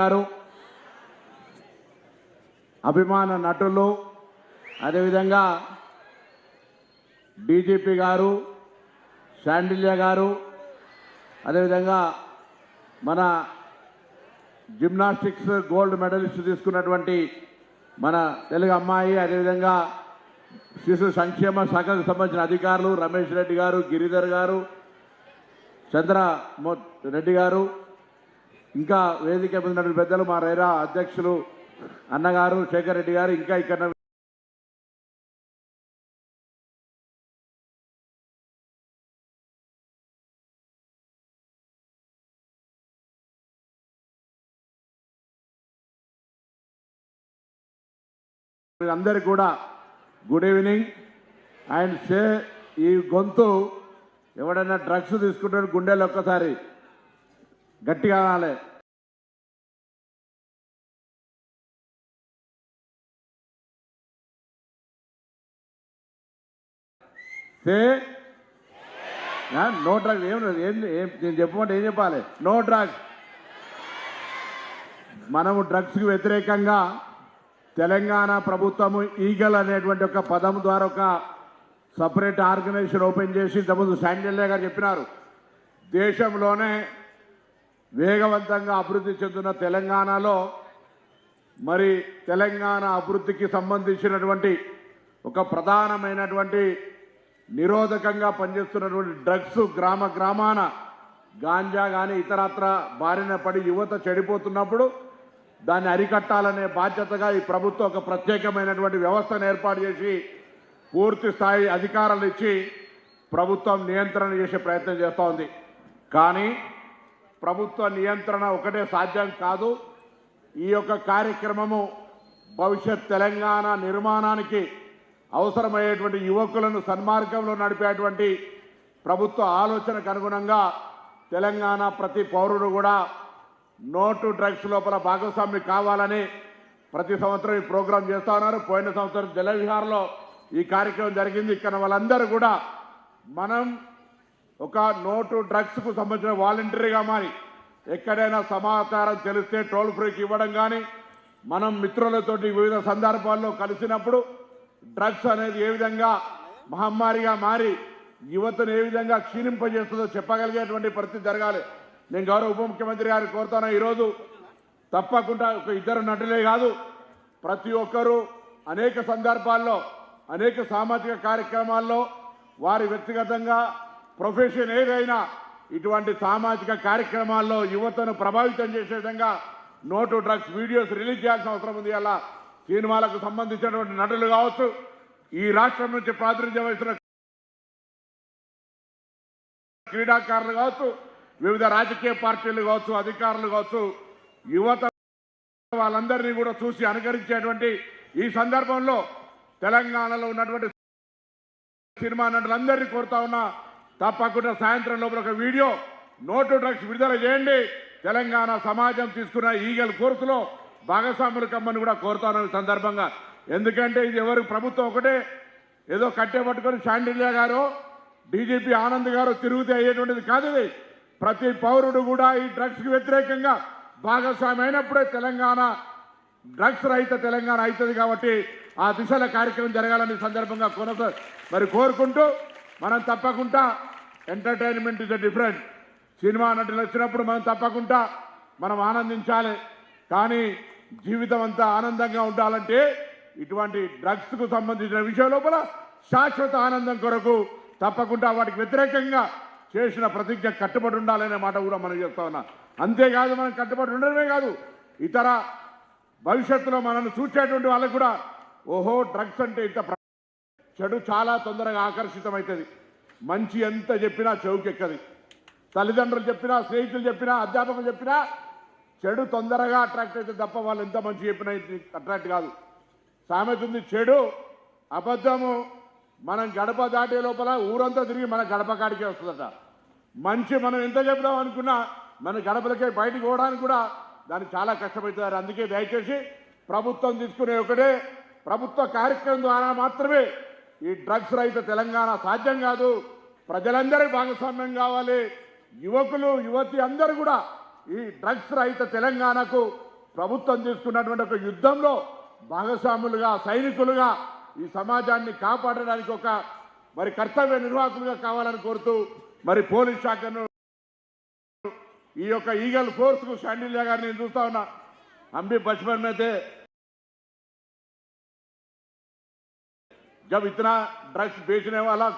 గారు అభిమాన నటులు అదేవిధంగా డీజీపీ గారు శాండిల్య గారు అదేవిధంగా మన జిమ్నాస్టిక్స్ గోల్డ్ మెడలిస్ట్ తీసుకున్నటువంటి మన తెలుగు అమ్మాయి అదేవిధంగా శిశు సంక్షేమ శాఖకు సంబంధించిన అధికారులు రమేష్ రెడ్డి గారు గిరిధర్ గారు చంద్ర రెడ్డి గారు ఇంకా వేదిక మీద ఉన్న పెద్దలు మా రైరా అధ్యక్షులు అన్నగారు శేఖర్ రెడ్డి గారు ఇంకా ఇక్కడ అందరికీ కూడా గుడ్ ఈవినింగ్. అండ్ సే ఈ గొంతు ఎవడైనా డ్రగ్స్ తీసుకుంటే గుండెలు ఒక్కసారి గట్టిగా అనాలి. Say no drugs. ఏం నేను చెప్పమంటే ఏం చెప్పాలి? No drugs. మనము డ్రగ్స్కి వ్యతిరేకంగా తెలంగాణ ప్రభుత్వము ఈగల్ అనేటువంటి ఒక పదం ద్వారా ఒక సపరేట్ ఆర్గనైజేషన్ ఓపెన్ చేసి ఇంతకుముందు శాండిల్య గారు చెప్పినారు, దేశంలోనే వేగవంతంగా అభివృద్ధి చెందుతున్న తెలంగాణలో మరి తెలంగాణ అభివృద్ధికి సంబంధించినటువంటి ఒక ప్రధానమైనటువంటి నిరోధకంగా పనిచేస్తున్నటువంటి డ్రగ్స్ గ్రామ గ్రామాన గాంజా కానీ ఇతరత్ర బారిన పడి యువత చెడిపోతున్నప్పుడు దాన్ని అరికట్టాలనే బాధ్యతగా ఈ ప్రభుత్వం ఒక ప్రత్యేకమైనటువంటి వ్యవస్థను ఏర్పాటు చేసి పూర్తి స్థాయి అధికారాలు ఇచ్చి ప్రభుత్వం నియంత్రణ చేసే ప్రయత్నం చేస్తూ ఉంది. కానీ ప్రభుత్వ నియంత్రణ ఒకటే సాధ్యం కాదు. ఈ యొక్క కార్యక్రమము భవిష్యత్ తెలంగాణ నిర్మాణానికి అవసరమయ్యేటువంటి యువకులను సన్మార్గంలో నడిపేటువంటి ప్రభుత్వ ఆలోచనకు అనుగుణంగా తెలంగాణ ప్రతి పౌరుడు కూడా నో టు డ్రగ్స్ లోపల భాగస్వామి కావాలని ప్రతి సంవత్సరం ఈ ప్రోగ్రాం చేస్తూ ఉన్నారు. పోయిన సంవత్సరం జలవిహార్లో ఈ కార్యక్రమం జరిగింది. ఇక్కడ వాళ్ళందరూ కూడా మనం ఒక నో టు డ్రగ్స్కు సంబంధించిన వాలంటరీగా మారి ఎక్కడైనా సమాచారం తెలిస్తే టోల్ ఫ్రీకి ఇవ్వడం కానీ మనం మిత్రులతోటి వివిధ సందర్భాల్లో కలిసినప్పుడు డ్రగ్స్ అనేది ఏ విధంగా మహమ్మారిగా మారి యువతను ఏ విధంగా క్షీణింపజేస్తుందో చెప్పగలిగేటువంటి పరిస్థితి జరగాలి. నేను గౌరవ ఉప ముఖ్యమంత్రి గారిని కోరుతాను, ఈరోజు తప్పకుండా ఒక ఇద్దరు నటులే కాదు ప్రతి ఒక్కరూ అనేక సందర్భాల్లో అనేక సామాజిక కార్యక్రమాల్లో వారి వ్యక్తిగతంగా ప్రొఫెషన్ ఏదైనా ఇటువంటి సామాజిక కార్యక్రమాల్లో యువతను ప్రభావితం చేసే విధంగా no to drugs videos release చేయాల్సిన అవసరం ఉంది. అలా సినిమాలకు సంబంధించినటువంటి నటులు కావచ్చు, ఈ రాష్ట్రం నుంచి ప్రాతినిధ్యం వహిస్తున్న క్రీడాకారులు కావచ్చు, వివిధ రాజకీయ పార్టీలు కావచ్చు, అధికారులు కావచ్చు, యువత వాళ్ళందరినీ కూడా చూసి అనుకరించేటువంటి ఈ సందర్భంలో తెలంగాణలో ఉన్నటువంటి సినిమా నటులందరినీ కోరుతా ఉన్నా, తప్పకుండా సాయంత్రం లోపల ఒక వీడియో నో టు డ్రగ్స్ విడుదల చేయండి. తెలంగాణ సమాజం తీసుకున్న ఈగల్ కోర్సులో భాగస్వాములు కమ్మని కూడా కోరుతాను ఈ సందర్భంగా. ఎందుకంటే ఇది ఎవరు ప్రభుత్వం ఒకటే ఏదో కట్టే పట్టుకొని శాండిల్య గారు డీజీపీ ఆనంద్ గారు తిరుగుతే అయ్యేటువంటిది కాదు. ఇది ప్రతి పౌరుడు కూడా ఈ డ్రగ్స్కి వ్యతిరేకంగా భాగస్వామి అయినప్పుడే తెలంగాణ డ్రగ్స్ రహిత తెలంగాణ అవుతుంది. కాబట్టి ఆ దిశల కార్యక్రమం జరగాలని సందర్భంగా మరి కోరుకుంటూ మనం తప్పకుండా ఎంటర్టైన్మెంట్ ఇస్ డిఫరెంట్. సినిమా నటులు వచ్చినప్పుడు మనం తప్పకుండా మనం ఆనందించాలి. కానీ జీవితం అంతా ఆనందంగా ఉండాలంటే ఇటువంటి డ్రగ్స్కు సంబంధించిన విషయం లోపల శాశ్వత ఆనందం కొరకు తప్పకుండా వాటికి వ్యతిరేకంగా చేసిన ప్రతిజ్ఞ కట్టుబడి ఉండాలనే మాట కూడా మనం చెప్తా ఉన్నాం. అంతేకాదు మనం కట్టుబడి ఉండడమే కాదు, ఇతర భవిష్యత్తులో మనల్ని చూసేటువంటి వాళ్ళకు కూడా ఓహో డ్రగ్స్ అంటే ఇంత చెడు చాలా తొందరగా ఆకర్షితమవుతుంది. మంచి ఎంత చెప్పినా చెవుకెక్కది. తల్లిదండ్రులు చెప్పినా, స్నేహితులు చెప్పినా, అధ్యాపకులు చెప్పినా చెడు తొందరగా అట్రాక్ట్ అయితే తప్ప వాళ్ళు ఎంత మంచి చెప్పినా అట్రాక్ట్ కాదు. సామెత ఉంది, చెడు అబద్ధము మనం గడప దాటే లోపల ఊరంతా తిరిగి మన గడప కాడికే వస్తుందట. మంచి మనం ఎంత చెప్దాం అనుకున్నా మన గడపలకే బయటకు పోవడానికి కూడా దానికి చాలా కష్టమవుతారు. అందుకే దయచేసి ప్రభుత్వం తీసుకునే ఒకటే ప్రభుత్వ కార్యక్రమం ద్వారా మాత్రమే ఈ డ్రగ్స్ రహిత తెలంగాణ సాధ్యం కాదు. ప్రజలందరూ భాగస్వామ్యం కావాలి. యువకులు యువతి అందరూ కూడా ఈ డ్రగ్స్ రహిత తెలంగాణకు ప్రభుత్వం తీసుకున్నటువంటి ఒక యుద్ధంలో భాగస్వాములుగా సైనికులుగా ఈ సమాజాన్ని కాపాడడానికి ఒక మరి కర్తవ్య నిర్వాహకులుగా కావాలని కోరుతూ మరి పోలీస్ శాఖను ఈ యొక్క ఈగల్ ఫోర్స్ కు శాండిల్య గారిని నేను చూస్తా ఉన్నా हम भी बचपन में थे जब इतना ड्रग्स बेचने वाला